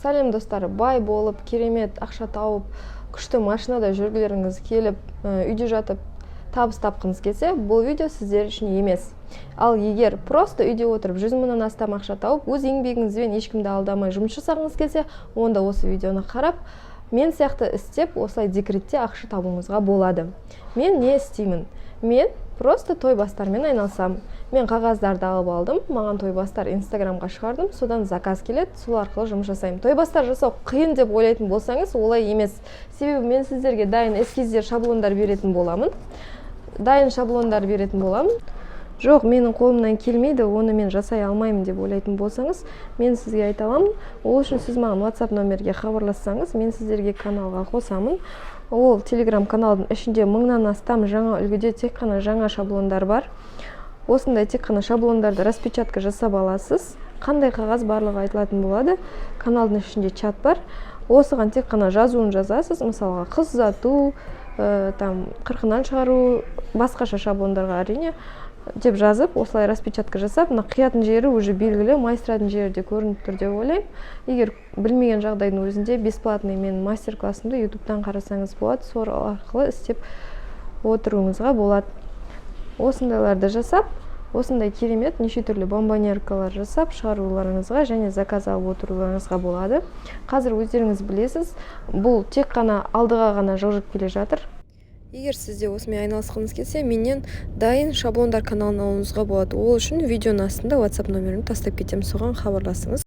сәлем достар, бай болып, керемет ақша тауып, күшті машинада жүргілеріңіз келіп, үйде жатып табыс тапқыңыз келсе, бұл видео сіздер үшін емес. Ал егер просто үйде отырып 100 мыңнан астам ақша тауып, өз еңбегіңізбен ешкімді алдамай жұмыс жасағыңыз келсе, онда осы видеоны қарап, мен сияқты істеп, осылай декретте ақша табуыңызға болады. Мен не істеймін? Мен просто той бастармен айналсам. Мен қағаздарды алып алдым, маған той бастар инстаграмға шығардым, содан заказ келеді, сол арқылы жұмыс жасаймын. Той бастар жасау қиын деп ойлайтын болсаңыз, олай емес. Себебі мен сіздерге дайын эскиздер, шаблондар беретін боламын. Жоқ, менің қолымнан келмейді, оны мен жасай алмаймын деп ойлайтын болсаңыз, мен сізге айта аламын. Ол үшін сіз маған WhatsApp номерге хабарлассаңыз, мен сіздерге каналға қосамын. Ол Telegram каналдың ішінде 1000-нан астам жаңа үлгіде тек қана жаңа шаблондар бар. Осындай тек қана шаблондарды распечатка жасап аласыз. Қандай қағаз барлығы айтылатын болады. Каналдың ішінде чат бар. Осыған тек қана жазуын жазасыз. Мысалға қыз ұзату, қырқынан шығару, басқаша шаблондарға әрине деп жазып, осылай распечатка жасап, қиятын жері уже белгілі, майыстыратын жері де көрініп тұр деп ойлаймын. Егер білмеген жағдайдың өзінде бесплатный менің мастер-классымды YouTube-тан қарасаңыз болады, сол арқылы істеп отыруыңызға болады. Осындайларды жасап, осындай керемет неше түрлі бомбонеркалар жасап шығаруларыңызға және заказ алып отыруларыңызға болады. Қазір өздеріңіз білесіз, бұл тек қана алдыға ғана жылжып келе жатыр. Егер сізде осымен айналысқыңыз келсе, менен дайын шаблондар каналын алуыңызға болады. Ол үшін видеоның астында WhatsApp номерін тастап кетемін, соған хабарласыңыз.